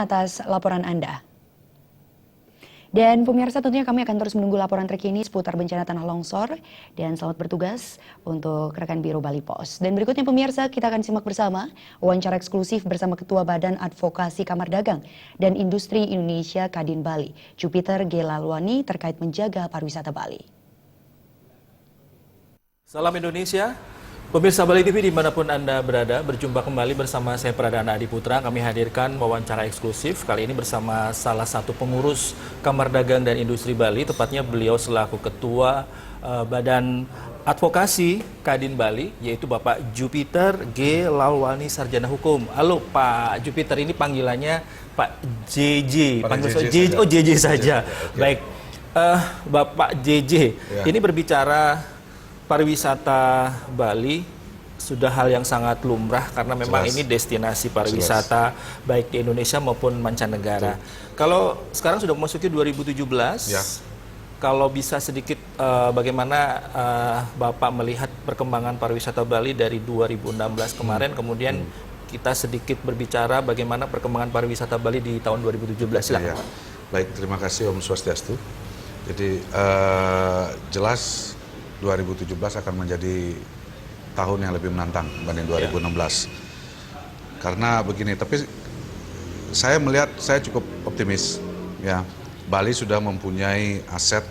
atas laporan Anda. Dan pemirsa, tentunya kami akan terus menunggu laporan terkini seputar bencana tanah longsor. Dan selamat bertugas untuk rekan Biro Bali Pos. Dan berikutnya pemirsa, kita akan simak bersama wawancara eksklusif bersama Ketua Badan Advokasi Kamar Dagang dan Industri Indonesia Kadin Bali, Jupiter G. Lalwani, terkait menjaga pariwisata Bali. Salam Indonesia. Pemirsa Bali TV dimanapun Anda berada, berjumpa kembali bersama saya Pradana Adi Putra. Kami hadirkan wawancara eksklusif kali ini bersama salah satu pengurus Kamar Dagang dan Industri Bali, tepatnya beliau selaku Ketua Badan Advokasi Kadin Bali, yaitu Bapak Jupiter G. Lalwani, Sarjana Hukum. Halo Pak Jupiter, ini panggilannya Pak JJ. Panggil JJ. Oh JJ saja. Okay. Baik, Bapak JJ, ini berbicara pariwisata Bali sudah hal yang sangat lumrah karena memang ini destinasi pariwisata baik di Indonesia maupun mancanegara. Kalau sekarang sudah memasuki 2017, kalau bisa sedikit bagaimana Bapak melihat perkembangan pariwisata Bali dari 2016 kemarin, kemudian kita sedikit berbicara bagaimana perkembangan pariwisata Bali di tahun 2017. Silakan. Baik, terima kasih Om Swastiastu. Jadi jelas 2017 akan menjadi tahun yang lebih menantang dibanding 2016. Karena begini, tapi saya melihat, saya cukup optimis. Ya, Bali sudah mempunyai aset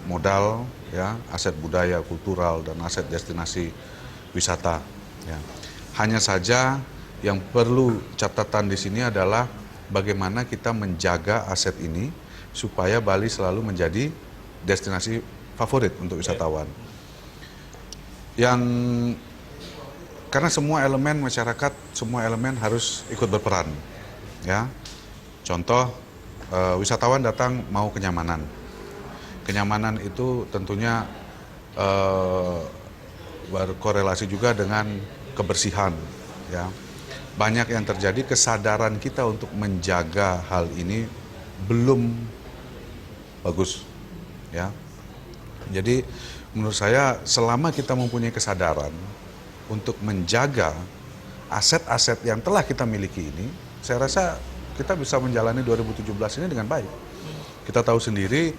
modal, ya, aset budaya, kultural, dan aset destinasi wisata. Ya. Hanya saja yang perlu catatan di sini adalah bagaimana kita menjaga aset ini supaya Bali selalu menjadi destinasi favorit untuk wisatawan. Karena semua elemen masyarakat, semua elemen harus ikut berperan, ya. Contoh, wisatawan datang mau kenyamanan. Kenyamanan itu tentunya berkorelasi juga dengan kebersihan, ya. Banyak yang terjadi, kesadaran kita untuk menjaga hal ini belum bagus, ya. Jadi menurut saya selama kita mempunyai kesadaran untuk menjaga aset-aset yang telah kita miliki ini, saya rasa kita bisa menjalani 2017 ini dengan baik. Kita tahu sendiri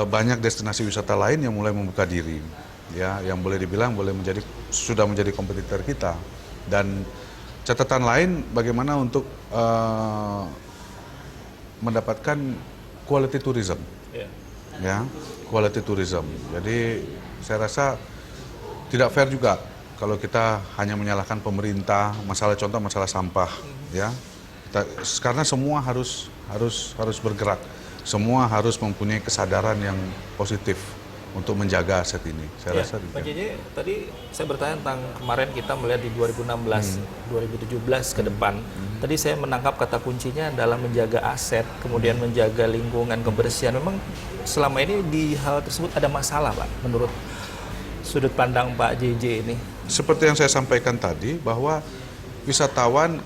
banyak destinasi wisata lain yang mulai membuka diri, ya, yang boleh dibilang sudah menjadi kompetitor kita. Dan catatan lain bagaimana untuk mendapatkan quality tourism, ya, quality tourism. Jadi saya rasa tidak fair juga kalau kita hanya menyalahkan pemerintah, contoh masalah sampah, ya. Karena semua harus bergerak, semua harus mempunyai kesadaran yang positif untuk menjaga aset ini. Saya rasa. Pak JJ, tadi saya bertanya tentang kemarin kita melihat di 2016, 2017 ke depan. Tadi saya menangkap kata kuncinya adalah menjaga aset, kemudian menjaga lingkungan, kebersihan. Memang selama ini di hal tersebut ada masalah, Pak, menurut sudut pandang Pak JJ ini? Seperti yang saya sampaikan tadi, bahwa wisatawan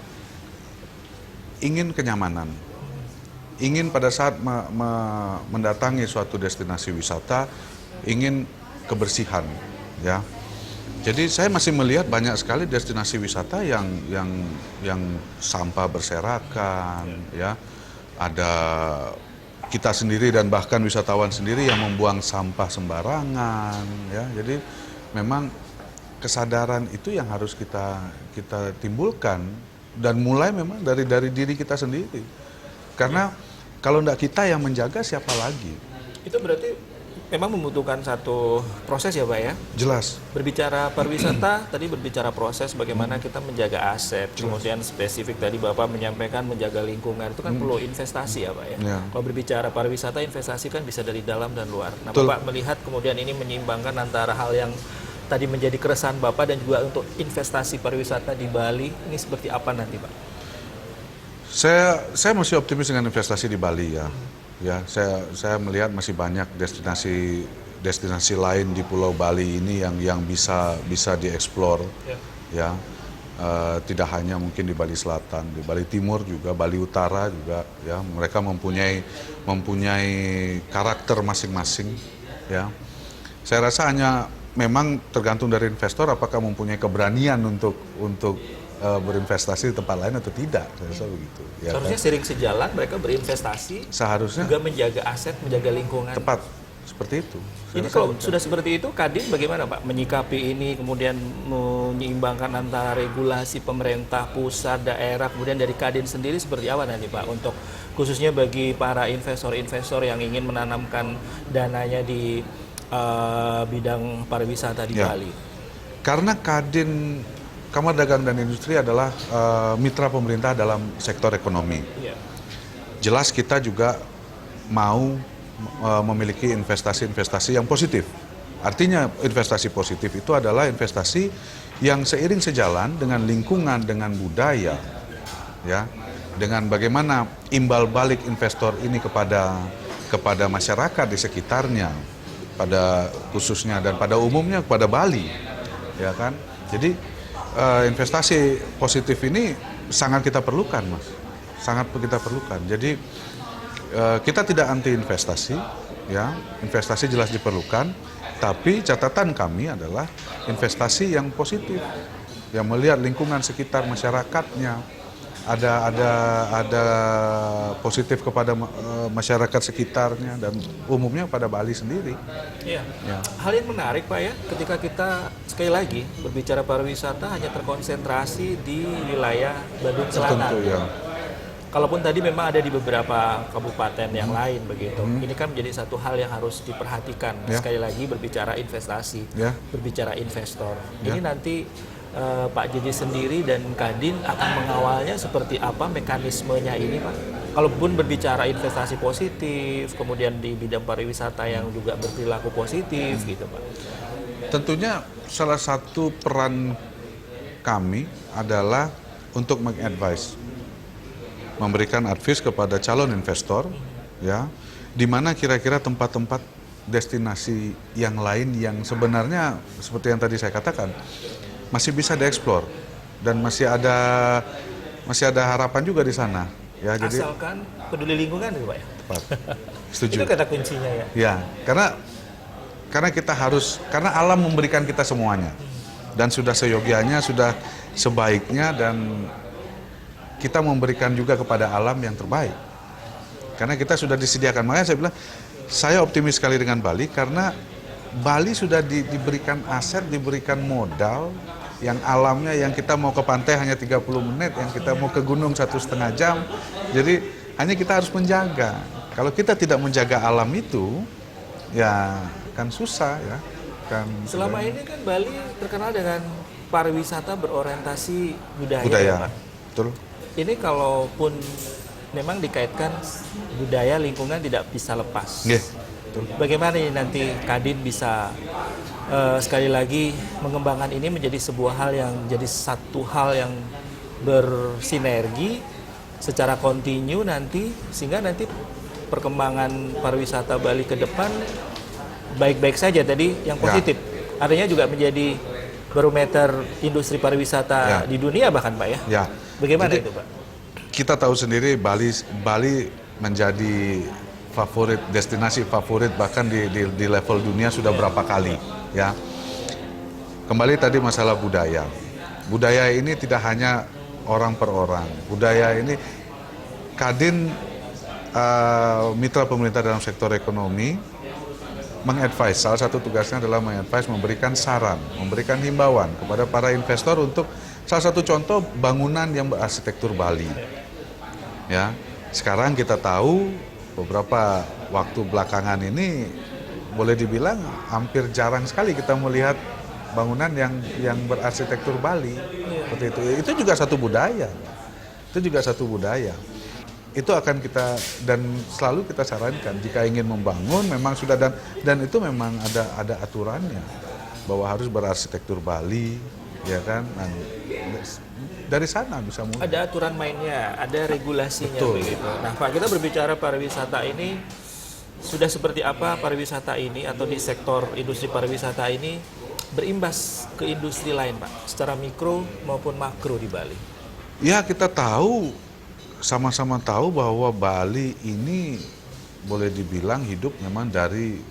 ingin kenyamanan, ingin pada saat mendatangi suatu destinasi wisata, ingin kebersihan, ya. Jadi saya masih melihat banyak sekali destinasi wisata yang sampah berserakan, ya. Ada kita sendiri dan bahkan wisatawan sendiri yang membuang sampah sembarangan, ya. Jadi memang kesadaran itu yang harus kita timbulkan dan mulai memang dari diri kita sendiri. Karena kalau tidak kita yang menjaga, siapa lagi? Itu berarti memang membutuhkan satu proses ya Pak ya? Jelas. Berbicara pariwisata, tadi berbicara proses bagaimana kita menjaga aset. Kemudian spesifik tadi Bapak menyampaikan menjaga lingkungan. Itu kan perlu investasi ya Pak ya? Kalau berbicara pariwisata, investasi kan bisa dari dalam dan luar. Nah Bapak melihat kemudian ini menyeimbangkan antara hal yang tadi menjadi keresahan Bapak dan juga untuk investasi pariwisata di Bali. Ini seperti apa nanti Pak? Saya masih optimis dengan investasi di Bali ya. Ya, saya melihat masih banyak destinasi lain di Pulau Bali ini yang bisa dieksplor, ya. Tidak hanya mungkin di Bali Selatan, di Bali Timur juga, Bali Utara juga, ya. Mereka mempunyai karakter masing-masing, ya. Saya rasa hanya memang tergantung dari investor apakah mempunyai keberanian untuk berinvestasi di tempat lain atau tidak, saya rasa begitu. Ya, Seharusnya kan? sering sejalan, mereka berinvestasi, Seharusnya juga menjaga aset, menjaga lingkungan. tepat seperti itu. Saya Ini rasa kalau bukan. sudah seperti itu, Kadin bagaimana Pak menyikapi ini, kemudian menyeimbangkan antara regulasi pemerintah, pusat, daerah, kemudian dari Kadin sendiri seperti apa nanti Pak untuk khususnya bagi para investor-investor yang ingin menanamkan dananya di bidang pariwisata di Ya. Bali? Karena Kadin, Kamar Dagang dan Industri adalah mitra pemerintah dalam sektor ekonomi. Iya. Jelas kita juga mau memiliki investasi-investasi yang positif. Artinya investasi positif itu adalah investasi yang seiring sejalan dengan lingkungan, dengan budaya, ya, dengan bagaimana imbal balik investor ini kepada masyarakat di sekitarnya, pada khususnya dan pada umumnya kepada Bali, ya kan. Jadi investasi positif ini sangat kita perlukan, Mas, sangat kita perlukan. Jadi kita tidak anti investasi, ya, investasi jelas diperlukan, tapi catatan kami adalah investasi yang positif, yang melihat lingkungan sekitar masyarakatnya, ada positif kepada masyarakat sekitarnya dan umumnya pada Bali sendiri. Iya. Ya. Hal yang menarik Pak ya, ketika kita sekali lagi berbicara pariwisata hanya terkonsentrasi di wilayah Bandung Selatan. Tentu ya. Kalaupun tadi memang ada di beberapa kabupaten yang lain begitu. Ini kan menjadi satu hal yang harus diperhatikan. Ya. Sekali lagi berbicara investasi, Ya. berbicara investor. Ya. Ini nanti Pak JJ sendiri dan Kadin akan mengawalnya seperti apa mekanismenya ini Pak? Kalaupun berbicara investasi positif, kemudian di bidang pariwisata yang juga berperilaku positif gitu Pak. Tentunya salah satu peran kami adalah untuk mengadvise, memberikan advice kepada calon investor, ya, di mana kira-kira tempat-tempat destinasi yang lain yang sebenarnya seperti yang tadi saya katakan masih bisa dieksplor dan masih ada harapan juga di sana, ya. Jadi Asalkan peduli lingkungan itu Pak ya. tepat. Setuju. Itu kata kuncinya ya. Ya, karena kita harus, karena alam memberikan kita semuanya dan sudah seyogianya, sudah sebaiknya, dan kita memberikan juga kepada alam yang terbaik. Karena kita sudah disediakan. Makanya saya bilang, saya optimis sekali dengan Bali karena Bali sudah diberikan aset, diberikan modal yang alamnya, yang kita mau ke pantai hanya 30 menit, yang kita mau ke gunung 1,5 jam. Jadi hanya kita harus menjaga. Kalau kita tidak menjaga alam itu, ya kan susah ya. Selama ini kan Bali terkenal dengan pariwisata berorientasi budaya. Budaya, Pak. betul. Ini kalaupun memang dikaitkan budaya lingkungan tidak bisa lepas. Nggih, betul. Bagaimana ini nanti Kadin bisa sekali lagi mengembangkan ini menjadi sebuah hal yang jadi satu hal yang bersinergi secara kontinu nanti, sehingga nanti perkembangan pariwisata Bali ke depan baik-baik saja tadi yang positif. Artinya juga menjadi barometer industri pariwisata di dunia bahkan Pak ya. Ya. Bagaimana Jadi, itu Pak? kita tahu sendiri Bali menjadi destinasi favorit bahkan di level dunia sudah berapa kali, ya. Kembali tadi masalah budaya. Budaya ini tidak hanya orang per orang. Budaya ini Kadin, mitra pemerintah dalam sektor ekonomi, mengadvise. Salah satu tugasnya adalah mengadvise, memberikan saran, memberikan himbauan kepada para investor untuk salah satu contoh bangunan yang berarsitektur Bali. Ya, sekarang kita tahu beberapa waktu belakangan ini boleh dibilang hampir jarang sekali kita melihat bangunan yang berarsitektur Bali seperti itu. Itu juga satu budaya. Itu juga satu budaya. Itu akan kita, dan selalu kita sarankan jika ingin membangun memang sudah, dan itu memang ada aturannya bahwa harus berarsitektur Bali, ya kan. Dan dari sana bisa mulai. Ada aturan mainnya, ada regulasinya. Betul. Begitu. Nah Pak, kita berbicara pariwisata ini sudah seperti apa pariwisata ini atau di sektor industri pariwisata ini berimbas ke industri lain Pak, secara mikro maupun makro di Bali? Ya, kita tahu, sama-sama tahu bahwa Bali ini boleh dibilang hidup memang dari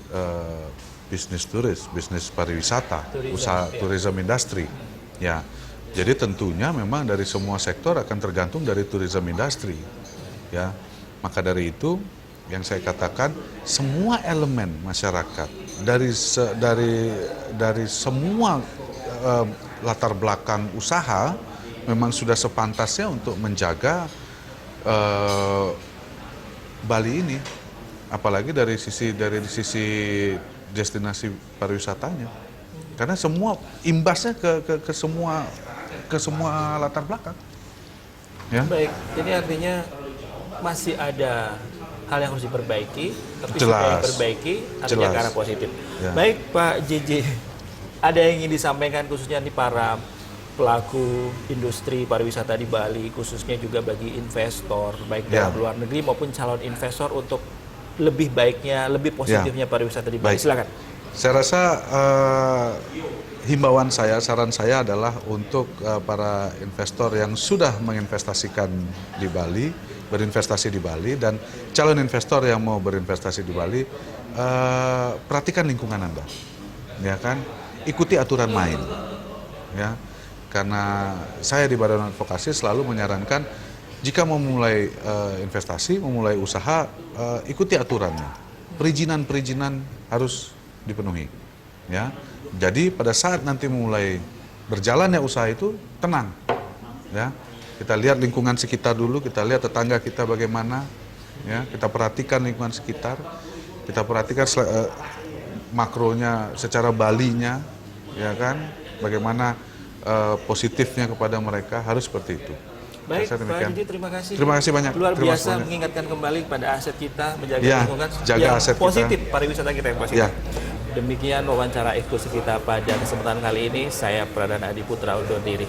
bisnis turis, bisnis pariwisata, Tourism, usaha ya. tourism industry. Ya, Jadi tentunya memang dari semua sektor akan tergantung dari tourism industry. Ya, maka dari itu yang saya katakan semua elemen masyarakat dari semua latar belakang usaha memang sudah sepantasnya untuk menjaga Bali ini, apalagi dari sisi destinasi pariwisatanya, karena semua imbasnya ke semua latar belakang. Ya. Baik, jadi artinya masih ada hal yang harus diperbaiki, tapi Jelas. supaya diperbaiki artinya Jelas. ke arah positif. Ya. Baik Pak JJ, ada yang ingin disampaikan khususnya nih para pelaku industri pariwisata di Bali, khususnya juga bagi investor baik dalam luar negeri maupun calon investor untuk lebih baiknya, lebih positifnya pariwisata di Bali. Baik. Silakan. Saya rasa himbauan saya, saran saya adalah untuk para investor yang sudah menginvestasikan di Bali, berinvestasi di Bali, dan calon investor yang mau berinvestasi di Bali, perhatikan lingkungan Anda, ya kan? Ikuti aturan main, ya. Karena saya di Badan Advokasi selalu menyarankan jika mau mulai investasi, memulai usaha, ikuti aturannya. Perizinan harus dipenuhi, ya. Jadi pada saat nanti mulai berjalannya usaha itu tenang, ya. Kita lihat lingkungan sekitar dulu, kita lihat tetangga kita bagaimana, ya. Kita perhatikan lingkungan sekitar, kita perhatikan makronya secara Balinya, ya kan, bagaimana positifnya kepada mereka, harus seperti itu. Baik, Saya Pak demikian. JJ, terima kasih. Terima kasih banyak. Luar Terima biasa kasih banyak. mengingatkan kembali pada aset kita, menjaga Ya, lingkungan jaga yang aset kita. positif, pariwisata kita yang positif. Ya. Demikian wawancara eksklusif kita pada kesempatan kali ini. Saya Pradana Adi Putra undur diri.